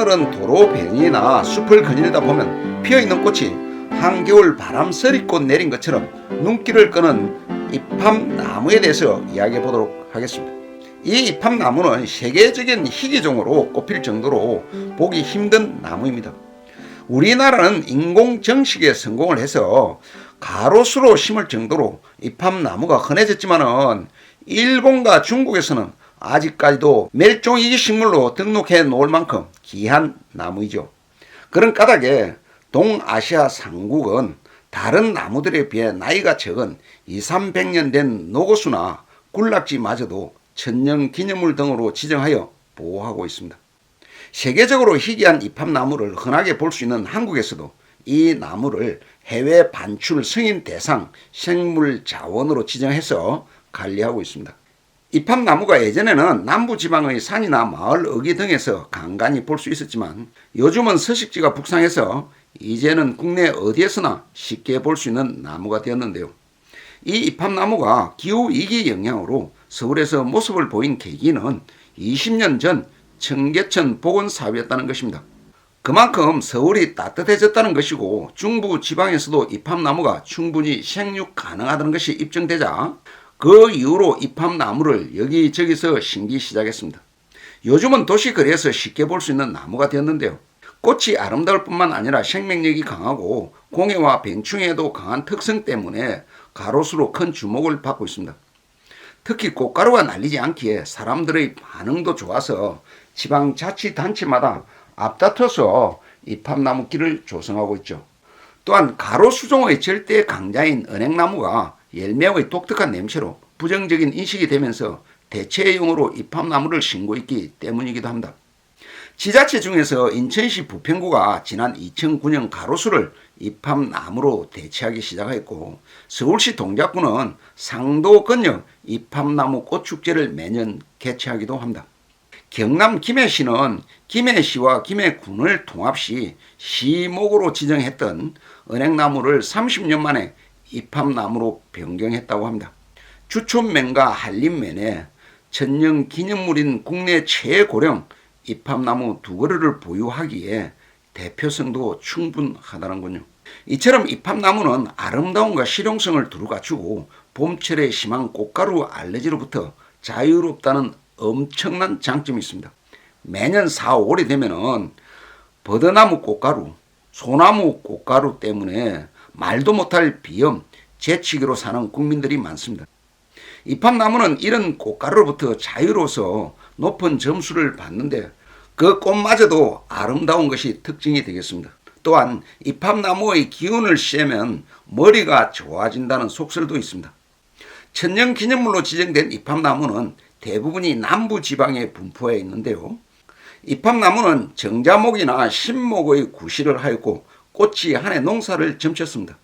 하늘은 도로변이나 숲을 거닐다 보면 피어있는 꽃이 한겨울 바람 서리꽃 내린 것처럼 눈길을 끄는 이팝나무에 대해서 이야기해 보도록 하겠습니다. 이 이팝나무는 세계적인 희귀종으로 꼽힐 정도로 보기 힘든 나무입니다. 우리나라는 인공 정식에 성공을 해서 가로수로 심을 정도로 이팝나무가 흔해졌지만은 일본과 중국에서는 아직까지도 멸종위기 식물로 등록해 놓을 만큼 귀한 나무이죠. 그런 까닭에 동아시아 상국은 다른 나무들에 비해 나이가 적은 200~300년 된 노고수나 군락지마저도 천년기념물 등으로 지정하여 보호하고 있습니다. 세계적으로 희귀한 이팝나무를 흔하게 볼 수 있는 한국에서도 이 나무를 해외 반출 승인 대상 생물자원으로 지정해서 관리하고 있습니다. 이팝나무가 예전에는 남부지방의 산이나 마을 어귀 등에서 간간히 볼 수 있었지만 요즘은 서식지가 북상해서 이제는 국내 어디에서나 쉽게 볼 수 있는 나무가 되었는데요. 이 이팝나무가 기후위기 영향으로 서울에서 모습을 보인 계기는 20년 전 청계천 복원사업이었다는 것입니다. 그만큼 서울이 따뜻해졌다는 것이고 중부 지방에서도 이팝나무가 충분히 생육 가능하다는 것이 입증되자 그 이후로 이팝나무를 여기저기서 심기 시작했습니다. 요즘은 도시거리에서 쉽게 볼 수 있는 나무가 되었는데요. 꽃이 아름다울 뿐만 아니라 생명력이 강하고 공해와 병충해에도 강한 특성 때문에 가로수로 큰 주목을 받고 있습니다. 특히 꽃가루가 날리지 않기에 사람들의 반응도 좋아서 지방자치단체마다 앞다퉈서 이팝나무 길을 조성하고 있죠. 또한 가로수종의 절대 강자인 은행나무가 열매의 독특한 냄새로 부정적인 인식이 되면서 대체용으로 이팝나무를 심고 있기 때문이기도 합니다. 지자체 중에서 인천시 부평구가 지난 2009년 가로수를 이팝나무로 대체하기 시작했고 서울시 동작구는 상도 건역 이팝나무 꽃축제를 매년 개최하기도 합니다. 경남 김해시는 김해시와 김해군을 통합시 시목으로 지정했던 은행나무를 30년 만에 이팝나무로 변경했다고 합니다. 주촌면과 한림면에 천년기념물인 국내 최고령 이팝나무 2그루를 보유하기에 대표성도 충분하다는군요. 이처럼 이팝나무는 아름다움과 실용성을 두루 갖추고 봄철에 심한 꽃가루 알레르기로부터 자유롭다는 엄청난 장점이 있습니다. 매년 4, 5월이 되면은 버드나무 꽃가루, 소나무 꽃가루 때문에 말도 못할 비염, 재치기로 사는 국민들이 많습니다. 이팝나무는 이런 꽃가루로부터 자유로워서 높은 점수를 받는데 그 꽃마저도 아름다운 것이 특징이 되겠습니다. 또한 이팝나무의 기운을 쐬면 머리가 좋아진다는 속설도 있습니다. 천년기념물로 지정된 이팝나무는 대부분이 남부지방에 분포해 있는데요. 이팝나무는 정자목이나 신목의 구실을 하였고 꽃이 한 해 농사를 점쳤습니다.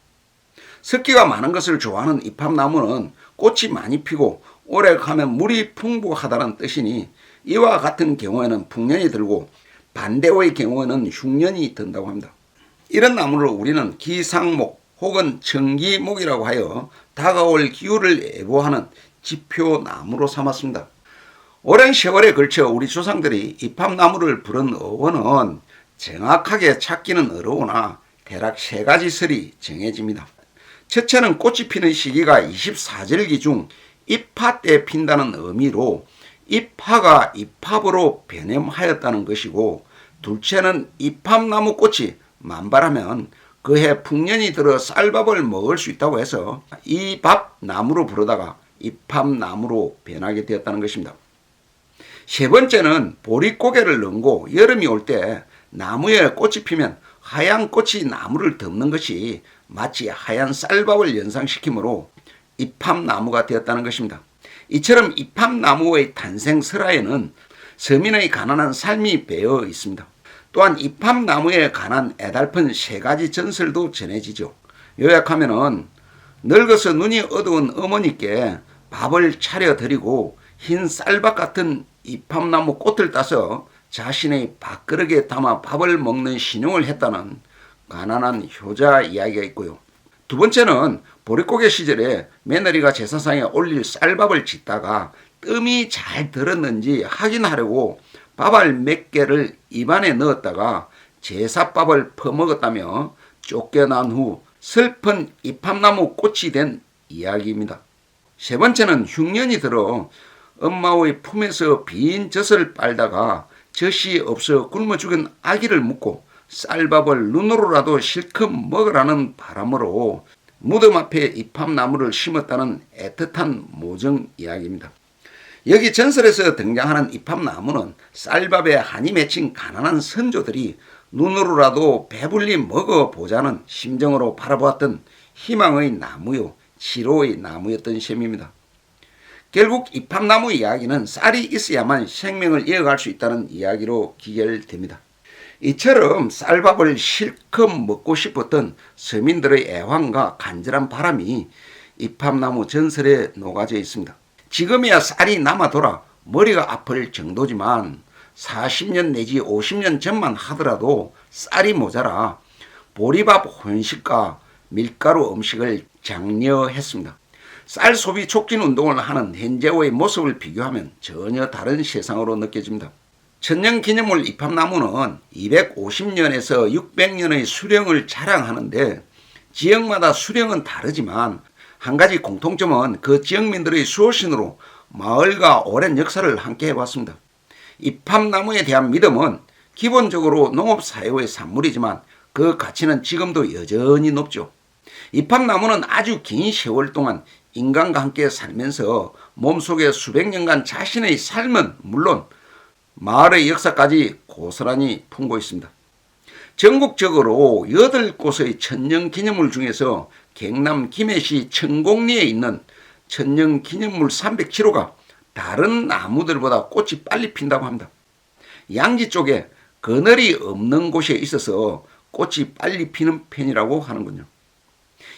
습기가 많은 것을 좋아하는 이팝나무는 꽃이 많이 피고 오래 가면 물이 풍부하다는 뜻이니 이와 같은 경우에는 풍년이 들고 반대의 경우에는 흉년이 든다고 합니다. 이런 나무를 우리는 기상목 혹은 청기목이라고 하여 다가올 기후를 예보하는 지표나무로 삼았습니다. 오랜 세월에 걸쳐 우리 조상들이 이팝나무를 부른 어원은 정확하게 찾기는 어려우나 대략 3가지 설이 정해집니다. 첫째는 꽃이 피는 시기가 24절기 중 입하 때 핀다는 의미로 입하가 이팝으로 변염하였다는 것이고, 둘째는 이팝나무 꽃이 만발하면 그해 풍년이 들어 쌀밥을 먹을 수 있다고 해서 이밥나무로 부르다가 이팝나무로 변하게 되었다는 것입니다. 세 번째는 보릿고개를 넘고 여름이 올 때 나무에 꽃이 피면 하얀 꽃이 나무를 덮는 것이 마치 하얀 쌀밥을 연상시키므로 이팝나무가 되었다는 것입니다. 이처럼 이팝나무의 탄생 설화에는 서민의 가난한 삶이 배어 있습니다. 또한 이팝나무에 관한 애달픈 3가지 전설도 전해지죠. 요약하면은 늙어서 눈이 어두운 어머니께 밥을 차려드리고 흰 쌀밥 같은 이팝나무 꽃을 따서 자신의 밥그릇에 담아 밥을 먹는 신용을 했다는 가난한 효자 이야기가 있고요. 두 번째는 보릿고개 시절에 며느리가 제사상에 올릴 쌀밥을 짓다가 뜸이 잘 들었는지 확인하려고 밥알 몇 개를 입안에 넣었다가 제사밥을 퍼먹었다며 쫓겨난 후 슬픈 이팝나무 꽃이 된 이야기입니다. 세 번째는 흉년이 들어 엄마의 품에서 빈 젖을 빨다가 젖이 없어 굶어 죽은 아기를 묻고 쌀밥을 눈으로라도 실컷 먹으라는 바람으로 무덤 앞에 이팝나무를 심었다는 애틋한 모정 이야기입니다. 여기 전설에서 등장하는 이팝나무는 쌀밥에 한이 맺힌 가난한 선조들이 눈으로라도 배불리 먹어보자는 심정으로 바라보았던 희망의 나무요, 치료의 나무였던 셈입니다. 결국 이팝나무 이야기는 쌀이 있어야만 생명을 이어갈 수 있다는 이야기로 기결됩니다. 이처럼 쌀밥을 실컷 먹고 싶었던 서민들의 애환과 간절한 바람이 이팝나무 전설에 녹아져 있습니다. 지금이야 쌀이 남아돌아 머리가 아플 정도지만 40년 내지 50년 전만 하더라도 쌀이 모자라 보리밥 혼식과 밀가루 음식을 장려했습니다. 쌀 소비 촉진 운동을 하는 현재의 모습을 비교하면 전혀 다른 세상으로 느껴집니다. 천년기념물 이팝나무는 250년에서 600년의 수령을 자랑하는데 지역마다 수령은 다르지만 한 가지 공통점은 그 지역민들의 수호신으로 마을과 오랜 역사를 함께 해왔습니다. 이팝나무에 대한 믿음은 기본적으로 농업사회의 산물이지만 그 가치는 지금도 여전히 높죠. 이팝나무는 아주 긴 세월 동안 인간과 함께 살면서 몸속에 수백 년간 자신의 삶은 물론 마을의 역사까지 고스란히 품고 있습니다. 전국적으로 8곳의 천년기념물 중에서 경남 김해시 천곡리에 있는 천년기념물 307호가 다른 나무들보다 꽃이 빨리 핀다고 합니다. 양지 쪽에 그늘이 없는 곳에 있어서 꽃이 빨리 피는 편이라고 하는군요.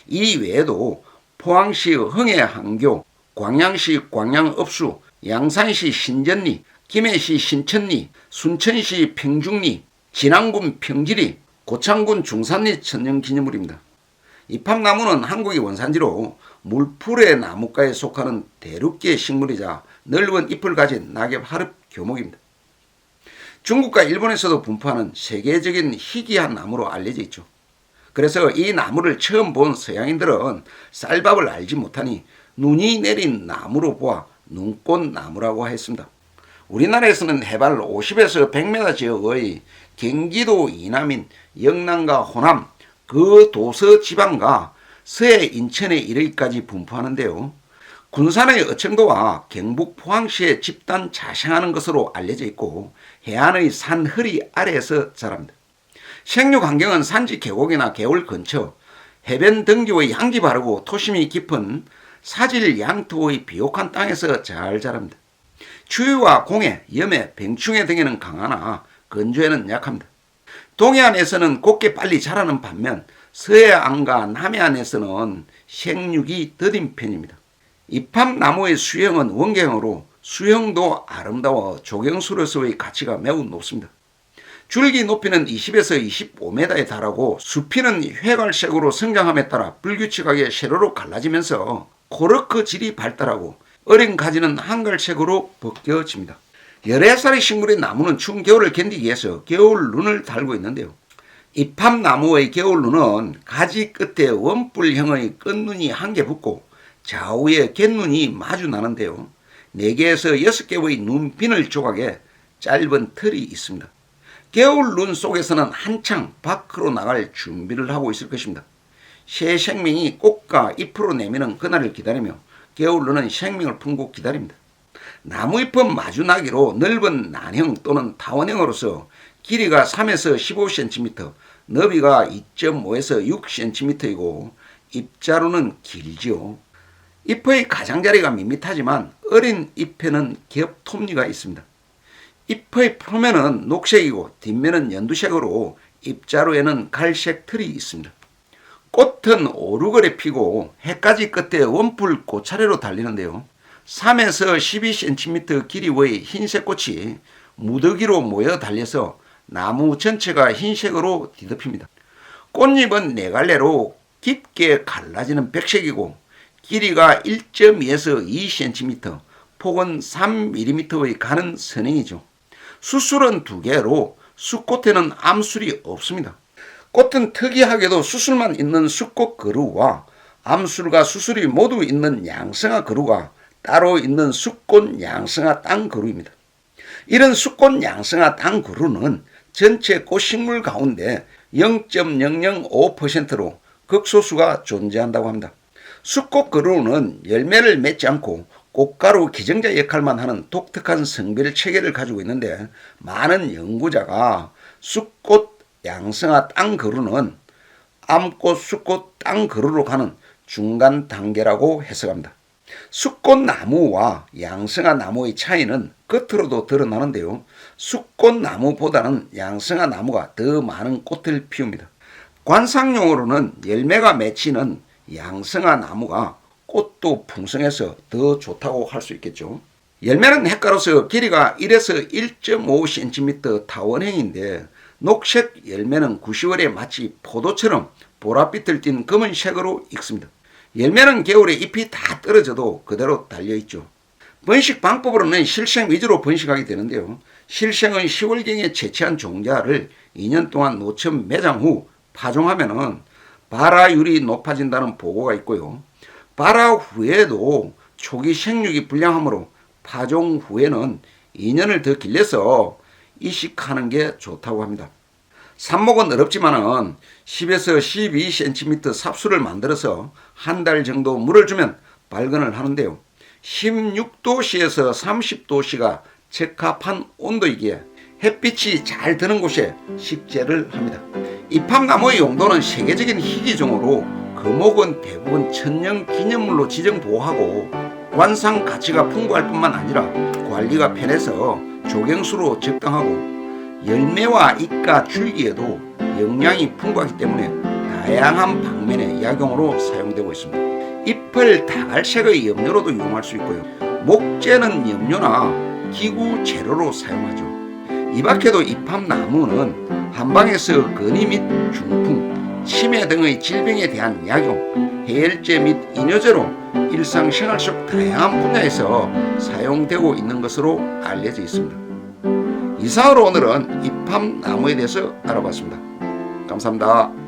이 외에도 포항시 흥해항교, 광양시 광양읍수, 양산시 신전리, 김해시 신천리, 순천시 평중리, 진안군 평지리, 고창군 중산리 천년기념물입니다. 이팝나무는 한국의 원산지로 물풀의 나무과에 속하는 대륙계 식물이자 넓은 잎을 가진 낙엽 하릅 교목입니다. 중국과 일본에서도 분포하는 세계적인 희귀한 나무로 알려져 있죠. 그래서 이 나무를 처음 본 서양인들은 쌀밥을 알지 못하니 눈이 내린 나무로 보아 눈꽃나무라고 했습니다. 우리나라에서는 해발 50에서 100m 지역의 경기도 이남인 영남과 호남, 그 도서 지방과 서해 인천에 이르기까지 분포하는데요. 군산의 어청도와 경북 포항시에 집단 자생하는 것으로 알려져 있고 해안의 산허리 아래에서 자랍니다. 생육 환경은 산지 계곡이나 개울 근처, 해변 등지의 향기 바르고 토심이 깊은 사질 양토의 비옥한 땅에서 잘 자랍니다. 추위와 공해, 염해, 병충해 등에는 강하나 건조에는 약합니다. 동해안에서는 곱게 빨리 자라는 반면 서해안과 남해안에서는 생육이 더딘 편입니다. 이팝나무의 수형은 원경으로 수형도 아름다워 조경수로서의 가치가 매우 높습니다. 줄기 높이는 20에서 25m에 달하고 숲이는 회갈색으로 성장함에 따라 불규칙하게 세로로 갈라지면서 코르크 질이 발달하고 어린 가지는 한갈색으로 벗겨집니다. 11살의 식물인 나무는 추운 겨울을 견디기 위해서 겨울눈을 달고 있는데요. 이팝나무의 겨울눈은 가지 끝에 원뿔형의 끝눈이 한 개 붙고 좌우에 갯눈이 마주 나는데요. 4개에서 6개의 눈비늘 조각에 짧은 털이 있습니다. 겨울눈 속에서는 한창 밖으로 나갈 준비를 하고 있을 것입니다. 새 생명이 꽃과 잎으로 내미는 그날을 기다리며 겨울눈은 생명을 품고 기다립니다. 나무잎은 마주나기로 넓은 난형 또는 타원형으로서 길이가 3에서 15cm, 너비가 2.5에서 6cm이고 잎자루는 길지요. 잎의 가장자리가 밋밋하지만 어린 잎에는 겹톱니가 있습니다. 잎의 표면은 녹색이고 뒷면은 연두색으로 잎자루에는 갈색 털이 있습니다. 꽃은 오르골에 피고 해까지 끝에 원뿔 꽃차례로 달리는데요. 3에서 12cm 길이의 흰색 꽃이 무더기로 모여 달려서 나무 전체가 흰색으로 뒤덮입니다. 꽃잎은 4갈래로 깊게 갈라지는 백색이고 길이가 1.2에서 2cm, 폭은 3mm의 가는 선행이죠. 수술은 2개로 숫꽃에는 암술이 없습니다. 꽃은 특이하게도 수술만 있는 숫꽃 그루와 암술과 수술이 모두 있는 양성화 그루가 따로 있는 숫꽃 양성화 땅 그루입니다. 이런 숫꽃 양성화 땅 그루는 전체 꽃식물 가운데 0.005%로 극소수가 존재한다고 합니다. 숫꽃 그루는 열매를 맺지 않고 꽃가루 기정자 역할만 하는 독특한 성별 체계를 가지고 있는데, 많은 연구자가 숫꽃 양성화 땅 그루는 암꽃 숫꽃 땅 그루로 가는 중간 단계라고 해석합니다. 숫꽃나무와 양성화 나무의 차이는 겉으로도 드러나는데요, 숫꽃나무보다는 양성화 나무가 더 많은 꽃을 피웁니다. 관상용으로는 열매가 맺히는 양성화 나무가 꽃도 풍성해서 더 좋다고 할 수 있겠죠. 열매는 핵가로서 길이가 1에서 1.5cm 타원형인데, 녹색 열매는 9,10월에 마치 포도처럼 보랏빛을 띤 검은색으로 익습니다. 열매는 겨울에 잎이 다 떨어져도 그대로 달려있죠. 번식 방법으로는 실생 위주로 번식하게 되는데요, 실생은 10월경에 채취한 종자를 2년 동안 노천 매장 후 파종하면 발화율이 높아진다는 보고가 있고요, 발화 후에도 초기 생육이 불량하므로 파종 후에는 2년을 더 길러서 이식하는 게 좋다고 합니다. 삽목은 어렵지만은 10에서 12cm 삽수를 만들어서 한 달 정도 물을 주면 발근을 하는데요, 16도씨에서 30도씨가 적합한 온도이기에 햇빛이 잘 드는 곳에 식재를 합니다. 이팝나무의 용도는 세계적인 희귀종으로 금옥은 대부분 천년 기념물로 지정보호하고 관상 가치가 풍부할 뿐만 아니라 관리가 편해서 조경수로 적당하고 열매와 잎과 줄기에도 영양이 풍부하기 때문에 다양한 방면의 약용으로 사용되고 있습니다. 잎을 다갈색의 염료로도 이용할 수 있고요, 목재는 염료나 기구 재료로 사용하죠. 이 밖에도 이팝나무는 한방에서 근위 및 중풍, 치매 등의 질병에 대한 약용, 해열제 및 이뇨제로 일상생활 속 다양한 분야에서 사용되고 있는 것으로 알려져 있습니다. 이상으로 오늘은 이팝나무에 대해서 알아봤습니다. 감사합니다.